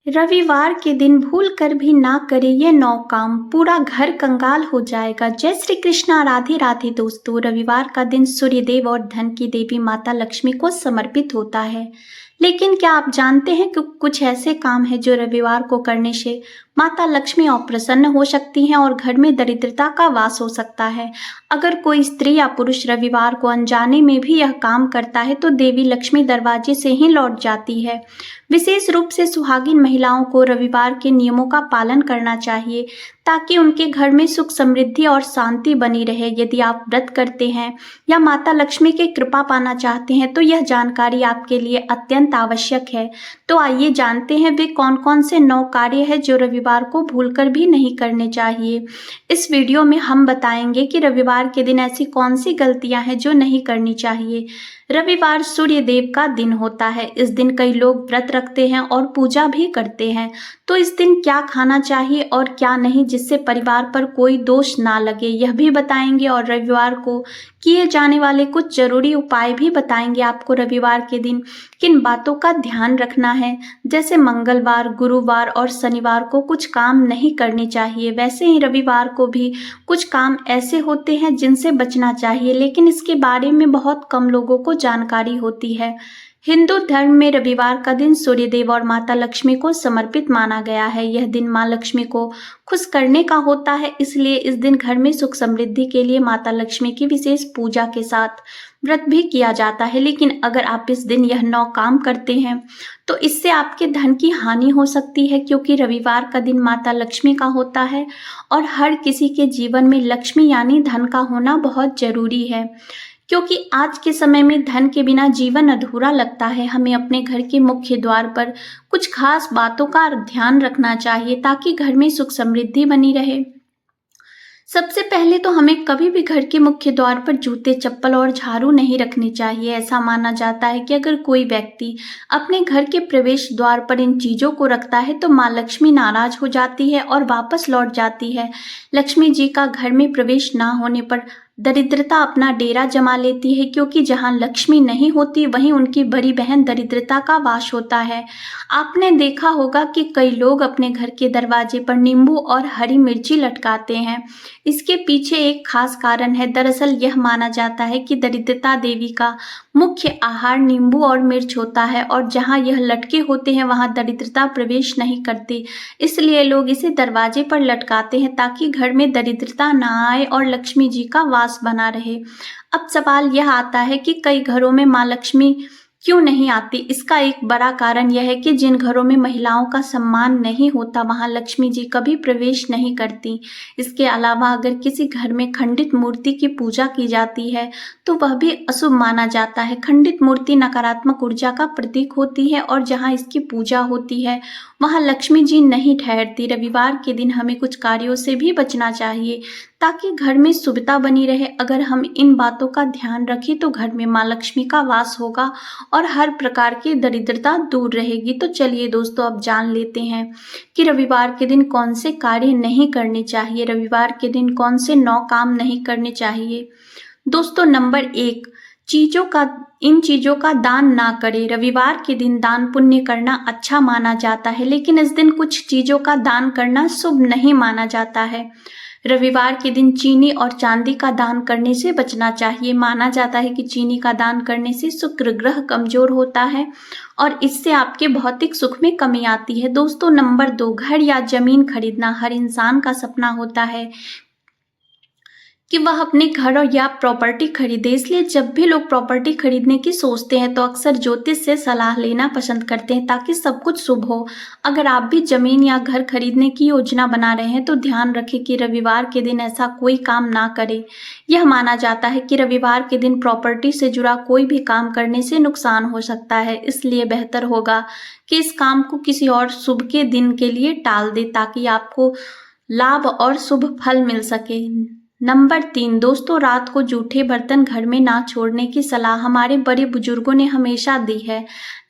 रविवार के दिन भूल कर भी ना करे ये 9 काम, पूरा घर कंगाल हो जाएगा। जय श्री कृष्णा, राधे राधे दोस्तों। रविवार का दिन सूर्यदेव और धन की देवी माता लक्ष्मी को समर्पित होता है। लेकिन क्या आप जानते हैं कि कुछ ऐसे काम हैं जो रविवार को करने से माता लक्ष्मी अप्रसन्न हो सकती हैं और घर में दरिद्रता का वास हो सकता है। अगर कोई स्त्री या पुरुष रविवार को अनजाने में भी यह काम करता है तो देवी लक्ष्मी दरवाजे से ही लौट जाती है। विशेष रूप से सुहागिन महिलाओं को रविवार के नियमों का पालन करना चाहिए ताकि उनके घर में सुख समृद्धि और शांति बनी रहे। यदि आप व्रत करते हैं या माता लक्ष्मी की कृपा पाना चाहते हैं तो यह जानकारी आपके लिए अत्यंत आवश्यक है। तो आइए जानते हैं वे कौन कौन से 9 कार्य हैं जो रविवार को भूलकर भी नहीं करने चाहिए। इस वीडियो में हम बताएंगे कि रविवार के दिन ऐसी कौन सी गलतियां हैं जो नहीं करनी चाहिए। रविवार सूर्य देव का दिन होता है। इस दिन कई लोग व्रत रखते हैं और पूजा भी करते हैं। तो इस दिन क्या खाना चाहिए और क्या नहीं जिससे परिवार पर कोई दोष ना लगे, यह भी बताएंगे। और रविवार को किए जाने वाले कुछ जरूरी उपाय भी बताएंगे। आपको रविवार के दिन किन बातों का ध्यान रखना है, जैसे मंगलवार, गुरुवार और शनिवार को कुछ काम नहीं करने चाहिए। वैसे ही रविवार को भी कुछ काम ऐसे होते हैं जिनसे बचना चाहिए, लेकिन इसके बारे में बहुत कम लोगों को जानकारी होती है। हिंदू धर्म में रविवार का दिन सूर्यदेव और माता लक्ष्मी को समर्पित माना गया है। यह दिन माँ लक्ष्मी को खुश करने का होता है, इसलिए इस दिन घर में सुख समृद्धि के लिए माता लक्ष्मी की विशेष पूजा के साथ व्रत भी किया जाता है। लेकिन अगर आप इस दिन यह 9 काम करते हैं तो इससे आपके धन की हानि हो सकती है, क्योंकि रविवार का दिन माता लक्ष्मी का होता है और हर किसी के जीवन में लक्ष्मी यानी धन का होना बहुत जरूरी है, क्योंकि आज के समय में धन के बिना जीवन अधूरा लगता है। हमें अपने घर के मुख्य द्वार पर कुछ खास बातों का ध्यान रखना चाहिए ताकि घर में सुख समृद्धि बनी रहे। सबसे पहले तो हमें कभी भी घर के मुख्य द्वार पर जूते, चप्पल और झाड़ू नहीं रखने चाहिए। ऐसा माना जाता है कि अगर कोई व्यक्ति अपने घर के प्रवेश द्वार पर इन चीजों को रखता है तो माँ लक्ष्मी नाराज हो जाती है और वापस लौट जाती है। लक्ष्मी जी का घर में प्रवेश ना होने पर दरिद्रता अपना डेरा जमा लेती है, क्योंकि जहाँ लक्ष्मी नहीं होती वहीं उनकी बड़ी बहन दरिद्रता का वास होता है। आपने देखा होगा कि कई लोग अपने घर के दरवाजे पर नींबू और हरी मिर्ची लटकाते हैं। इसके पीछे एक खास कारण है। दरअसल यह माना जाता है कि दरिद्रता देवी का मुख्य आहार नींबू और मिर्च होता है, और जहाँ यह लटके होते हैं वहाँ दरिद्रता प्रवेश नहीं करती। इसलिए लोग इसे दरवाजे पर लटकाते हैं ताकि घर में दरिद्रता ना आए और लक्ष्मी जी का वास बना रहे। अब सवाल यह आता है कि कई घरों में माँ लक्ष्मी क्यों नहीं आती। इसका एक बड़ा कारण यह है कि जिन घरों में महिलाओं का सम्मान नहीं होता वहां लक्ष्मी जी कभी प्रवेश नहीं करती। इसके अलावा अगर किसी घर में खंडित मूर्ति की पूजा की जाती है तो वह भी अशुभ माना जाता है। खंडित मूर्ति नकारात्मक ऊर्जा का प्रतीक होती है और जहां इसकी पूजा होती है वहां लक्ष्मी जी नहीं ठहरती। रविवार के दिन हमें कुछ कार्यों से भी बचना चाहिए ताकि घर में शुभता बनी रहे। अगर हम इन बातों का ध्यान रखें तो घर में माँ लक्ष्मी का वास होगा और हर प्रकार की दरिद्रता दूर रहेगी। तो चलिए दोस्तों, अब जान लेते हैं कि रविवार के दिन कौन से कार्य नहीं करने चाहिए। रविवार के दिन कौन से 9 काम नहीं करने चाहिए। दोस्तों, नंबर 1, इन चीजों का दान ना करें। रविवार के दिन दान पुण्य करना अच्छा माना जाता है, लेकिन इस दिन कुछ चीजों का दान करना शुभ नहीं माना जाता है। रविवार के दिन चीनी और चांदी का दान करने से बचना चाहिए। माना जाता है कि चीनी का दान करने से शुक्र ग्रह कमजोर होता है और इससे आपके भौतिक सुख में कमी आती है। दोस्तों, नंबर 2, घर या जमीन खरीदना हर इंसान का सपना होता है कि वह अपने घर और या प्रॉपर्टी खरीदे। इसलिए जब भी लोग प्रॉपर्टी खरीदने की सोचते हैं तो अक्सर ज्योतिष से सलाह लेना पसंद करते हैं ताकि सब कुछ शुभ हो। अगर आप भी जमीन या घर खरीदने की योजना बना रहे हैं तो ध्यान रखें कि रविवार के दिन ऐसा कोई काम ना करें। यह माना जाता है कि रविवार के दिन प्रॉपर्टी से जुड़ा कोई भी काम करने से नुकसान हो सकता है। इसलिए बेहतर होगा कि इस काम को किसी और शुभ के दिन के लिए टाल दें ताकि आपको लाभ और शुभ फल मिल सके। नंबर 3, दोस्तों, रात को जूठे बर्तन घर में ना छोड़ने की सलाह हमारे बड़े बुजुर्गों ने हमेशा दी है।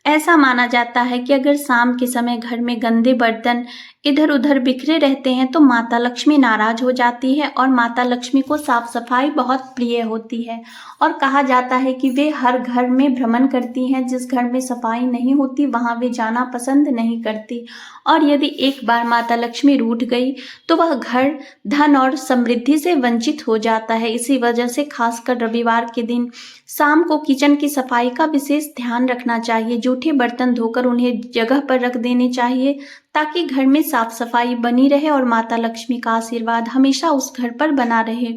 ऐसा माना जाता है कि अगर शाम के समय घर में गंदे बर्तन इधर उधर बिखरे रहते हैं तो माता लक्ष्मी नाराज हो जाती है और माता लक्ष्मी को साफ सफाई बहुत प्रिय होती है। और कहा जाता है कि वे हर घर में भ्रमण करती हैं, जिस घर में सफाई नहीं होती वहां वे जाना पसंद नहीं करती। और यदि एक बार माता लक्ष्मी रूठ गई तो वह घर धन और समृद्धि से वंचित हो जाता है। इसी वजह से खासकर रविवार के दिन शाम को किचन की सफाई का विशेष ध्यान रखना चाहिए। जूठे बर्तन धोकर उन्हें जगह पर रख देने चाहिए ताकि घर में साफ सफाई बनी रहे और माता लक्ष्मी का आशीर्वाद हमेशा उस घर पर बना रहे।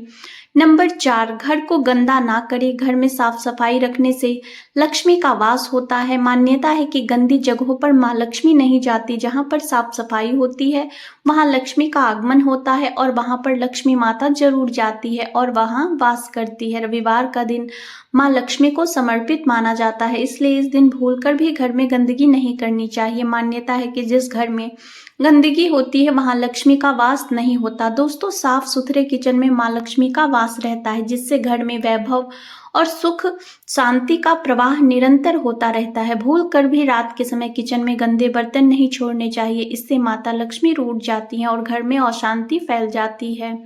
नंबर 4, घर को गंदा ना करें। घर में साफ सफाई रखने से लक्ष्मी का वास होता है। मान्यता है कि गंदी जगहों पर माँ लक्ष्मी नहीं जाती। जहाँ पर साफ सफाई होती है वहाँ लक्ष्मी का आगमन होता है और वहाँ पर लक्ष्मी माता जरूर जाती है और वहाँ वास करती है। रविवार का दिन माँ लक्ष्मी को समर्पित माना जाता है, इसलिए इस दिन भूलकर भी घर में गंदगी नहीं करनी चाहिए। मान्यता है कि जिस घर में गंदगी होती है वहां लक्ष्मी का वास नहीं होता। दोस्तों, साफ सुथरे किचन में माँ लक्ष्मी का वास रहता है, जिससे घर में वैभव और सुख शांति का प्रवाह निरंतर होता रहता है। भूल कर भी रात के समय किचन में गंदे बर्तन नहीं छोड़ने चाहिए, इससे माता लक्ष्मी रूठ जाती हैं और घर में अशांति फैल जाती है।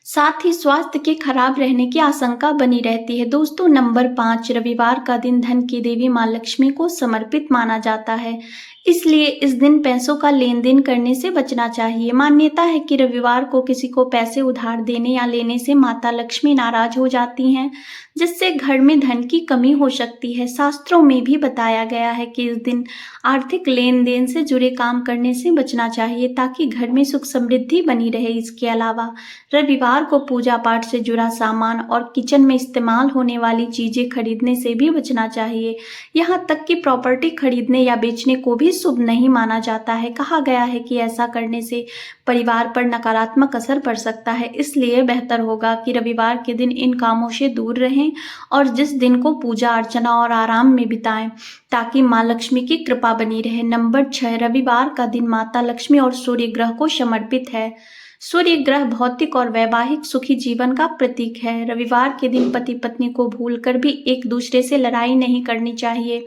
साथ ही स्वास्थ्य के खराब रहने की आशंका बनी रहती है। दोस्तों, नंबर 5, रविवार का दिन धन की देवी माँ लक्ष्मी को समर्पित माना जाता है, इसलिए इस दिन पैसों का लेन देन करने से बचना चाहिए। मान्यता है कि रविवार को किसी को पैसे उधार देने या लेने से माता लक्ष्मी नाराज हो जाती हैं, जिससे घर में धन की कमी हो सकती है। शास्त्रों में भी बताया गया है कि इस दिन आर्थिक लेन देन से जुड़े काम करने से बचना चाहिए ताकि घर में सुख समृद्धि बनी रहे। इसके अलावा रविवार को पूजा पाठ से जुड़ा सामान और किचन में इस्तेमाल होने वाली चीजें खरीदने से भी बचना चाहिए। यहाँ तक कि प्रॉपर्टी खरीदने या बेचने को भी शुभ नहीं माना जाता है। कहा गया है कि ऐसा करने से परिवार पर नकारात्मक असर पड़ सकता है, इसलिए बेहतर होगा कि रविवार के दिन इन कामों से दूर रहें और जिस दिन को पूजा अर्चना और आराम में बिताएं ताकि माँ लक्ष्मी की कृपा बनी रहे। नंबर 6, रविवार का दिन माता लक्ष्मी और सूर्य ग्रह को समर्पित है। सूर्य ग्रह भौतिक और वैवाहिक सुखी जीवन का प्रतीक है। रविवार के दिन पति पत्नी को भूलकर भी एक दूसरे से लड़ाई नहीं करनी चाहिए।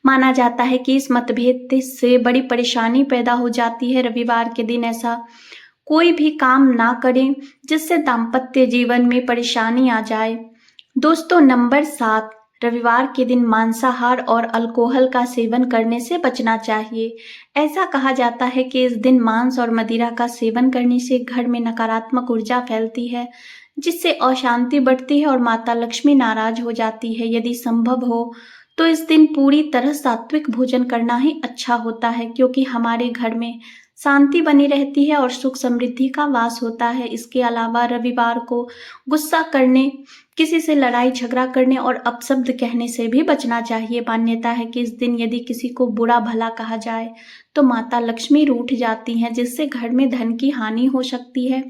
माना जाता है कि इस मतभेद से बड़ी परेशानी पैदा हो जाती है। रविवार के दिन ऐसा कोई भी काम ना करें जिससे दाम्पत्य जीवन में परेशानी आ जाए। दोस्तों, नंबर 7, रविवार के दिन मांसाहार और अल्कोहल का सेवन करने से बचना चाहिए। ऐसा कहा जाता है कि इस दिन मांस और मदिरा का सेवन करने से घर में नकारात्मक ऊर्जा फैलती है, जिससे अशांति बढ़ती है और माता लक्ष्मी नाराज हो जाती है। यदि संभव हो तो इस दिन पूरी तरह सात्विक भोजन करना ही अच्छा होता है, क्योंकि हमारे घर में शांति बनी रहती है और सुख समृद्धि का वास होता है। इसके अलावा रविवार को गुस्सा करने, किसी से लड़ाई झगड़ा करने और अपशब्द कहने से भी बचना चाहिए। मान्यता है कि इस दिन यदि किसी को बुरा भला कहा जाए तो माता लक्ष्मी रूठ जाती हैं, जिससे घर में धन की हानि हो सकती है।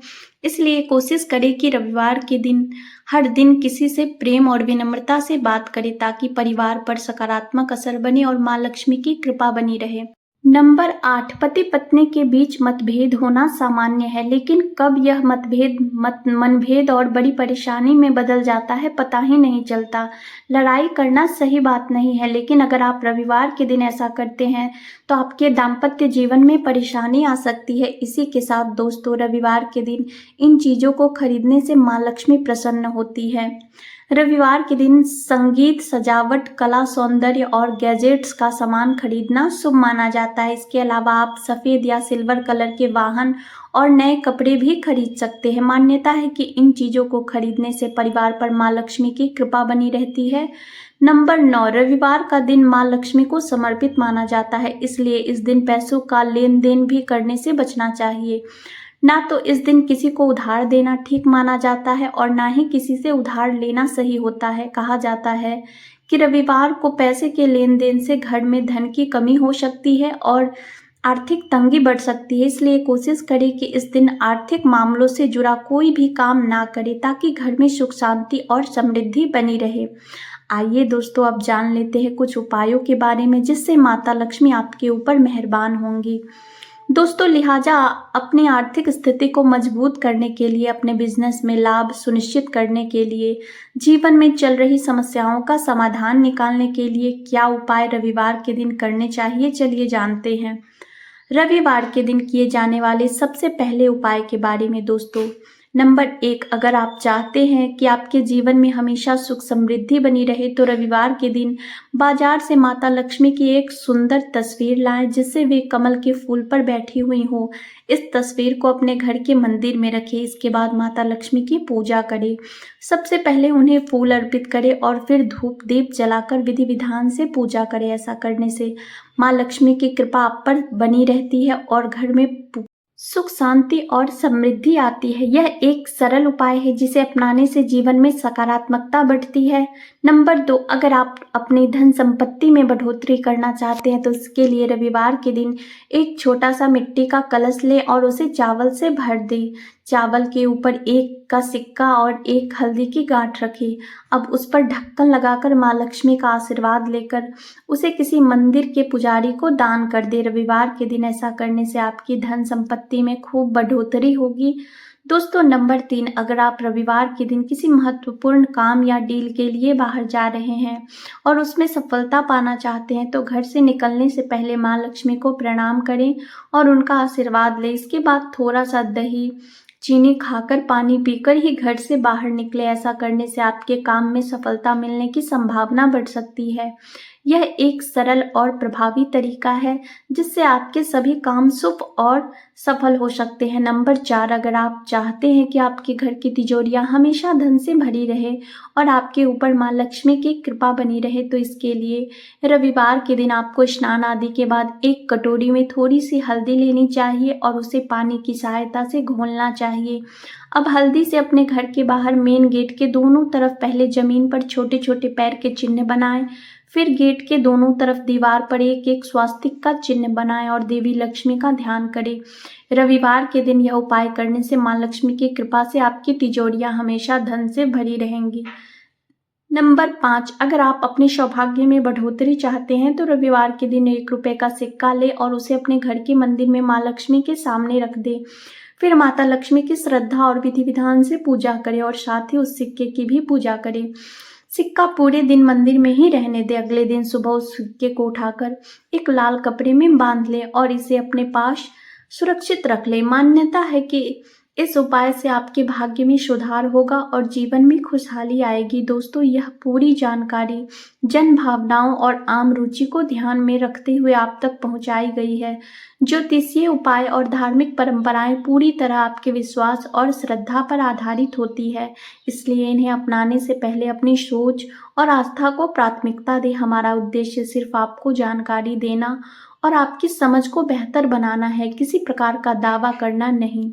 इसलिए कोशिश करें कि रविवार के दिन हर दिन किसी से प्रेम और विनम्रता से बात करें ताकि परिवार पर सकारात्मक असर बने और माँ लक्ष्मी की कृपा बनी रहे। नंबर 8, पति पत्नी के बीच मतभेद होना सामान्य है, लेकिन कब यह मनभेद और बड़ी परेशानी में बदल जाता है पता ही नहीं चलता। लड़ाई करना सही बात नहीं है, लेकिन अगर आप रविवार के दिन ऐसा करते हैं तो आपके दाम्पत्य जीवन में परेशानी आ सकती है। इसी के साथ दोस्तों, रविवार के दिन इन चीज़ों को खरीदने से माँ लक्ष्मी प्रसन्न होती है। रविवार के दिन संगीत, सजावट, कला, सौंदर्य और गैजेट्स का सामान खरीदना शुभ माना जाता है। इसके अलावा आप सफ़ेद या सिल्वर कलर के वाहन और नए कपड़े भी खरीद सकते हैं। मान्यता है कि इन चीज़ों को खरीदने से परिवार पर माँ लक्ष्मी की कृपा बनी रहती है। नंबर 9, रविवार का दिन माँ लक्ष्मी को समर्पित माना जाता है, इसलिए इस दिन पैसों का लेन देन भी करने से बचना चाहिए। ना तो इस दिन किसी को उधार देना ठीक माना जाता है और ना ही किसी से उधार लेना सही होता है। कहा जाता है कि रविवार को पैसे के लेन देन से घर में धन की कमी हो सकती है और आर्थिक तंगी बढ़ सकती है। इसलिए कोशिश करें कि इस दिन आर्थिक मामलों से जुड़ा कोई भी काम ना करें ताकि घर में सुख शांति और समृद्धि बनी रहे। आइए दोस्तों, अब जान लेते हैं कुछ उपायों के बारे में जिससे माता लक्ष्मी आपके ऊपर मेहरबान होंगी। दोस्तों, लिहाजा अपनी आर्थिक स्थिति को मजबूत करने के लिए, अपने बिजनेस में लाभ सुनिश्चित करने के लिए, जीवन में चल रही समस्याओं का समाधान निकालने के लिए क्या उपाय रविवार के दिन करने चाहिए, चलिए जानते हैं। रविवार के दिन किए जाने वाले सबसे पहले उपाय के बारे में दोस्तों, नंबर 1, अगर आप चाहते हैं कि आपके जीवन में हमेशा सुख समृद्धि बनी रहे तो रविवार के दिन बाजार से माता लक्ष्मी की एक सुंदर तस्वीर लाएं जिससे वे कमल के फूल पर बैठी हुई हो। इस तस्वीर को अपने घर के मंदिर में रखें। इसके बाद माता लक्ष्मी की पूजा करें। सबसे पहले उन्हें फूल अर्पित करें और फिर धूप दीप जलाकर विधि विधान से पूजा करें। ऐसा करने से माँ लक्ष्मी की कृपा आप पर बनी रहती है और घर में सुख शांति और समृद्धि आती है। यह एक सरल उपाय है जिसे अपनाने से जीवन में सकारात्मकता बढ़ती है। नंबर 2, अगर आप अपनी धन संपत्ति में बढ़ोतरी करना चाहते हैं तो इसके लिए रविवार के दिन एक छोटा सा मिट्टी का कलश लें और उसे चावल से भर दें। चावल के ऊपर 1 का सिक्का और 1 हल्दी की गांठ रखें। अब उस पर ढक्कन लगाकर माँ लक्ष्मी का आशीर्वाद लेकर उसे किसी मंदिर के पुजारी को दान कर दे। रविवार के दिन ऐसा करने से आपकी धन संपत्ति में खूब बढ़ोतरी होगी। दोस्तों, नंबर 3, अगर आप रविवार के दिन किसी महत्वपूर्ण काम या डील के लिए बाहर जा रहे हैं और उसमें सफलता पाना चाहते हैं तो घर से निकलने से पहले माँ लक्ष्मी को प्रणाम करें और उनका आशीर्वाद लें। इसके बाद थोड़ा सा दही चीनी खाकर पानी पीकर ही घर से बाहर निकले। ऐसा करने से आपके काम में सफलता मिलने की संभावना बढ़ सकती है। यह एक सरल और प्रभावी तरीका है जिससे आपके सभी काम शुभ और सफल हो सकते हैं। नंबर 4, अगर आप चाहते हैं कि आपके घर की तिजोरियां हमेशा धन से भरी रहे और आपके ऊपर माँ लक्ष्मी की कृपा बनी रहे तो इसके लिए रविवार के दिन आपको स्नान आदि के बाद एक कटोरी में थोड़ी सी हल्दी लेनी चाहिए और उसे पानी की सहायता से घोलना चाहिए। अब हल्दी से अपने घर के बाहर मेन गेट के दोनों तरफ पहले जमीन पर छोटे छोटे पैर के चिन्ह बनाएं। फिर गेट के दोनों तरफ दीवार पर एक एक स्वास्तिक का चिन्ह बनाएं और देवी लक्ष्मी का ध्यान करें। रविवार के दिन यह उपाय करने से माँ लक्ष्मी की कृपा से आपकी तिजोरियां हमेशा धन से भरी रहेंगी। नंबर 5, अगर आप अपने सौभाग्य में बढ़ोतरी चाहते हैं तो रविवार के दिन 1 रुपए का सिक्का ले और उसे अपने घर के मंदिर में माँ लक्ष्मी के सामने रख दे। फिर माता लक्ष्मी की श्रद्धा और विधि विधान से पूजा करें और साथ ही उस सिक्के की भी पूजा करें। सिक्का पूरे दिन मंदिर में ही रहने दे। अगले दिन सुबह उस सिक्के को उठाकर एक लाल कपड़े में बांध ले और इसे अपने पास सुरक्षित रख ले। मान्यता है कि इस उपाय से आपके भाग्य में सुधार होगा और जीवन में खुशहाली आएगी। दोस्तों, यह पूरी जानकारी जन भावनाओं और आम रुचि को ध्यान में रखते हुए आप तक पहुंचाई गई है। ज्योतिषीय उपाय और धार्मिक परंपराएं पूरी तरह आपके विश्वास और श्रद्धा पर आधारित होती है, इसलिए इन्हें अपनाने से पहले अपनी सोच और आस्था को प्राथमिकता दें। हमारा उद्देश्य सिर्फ आपको जानकारी देना और आपकी समझ को बेहतर बनाना है, किसी प्रकार का दावा करना नहीं।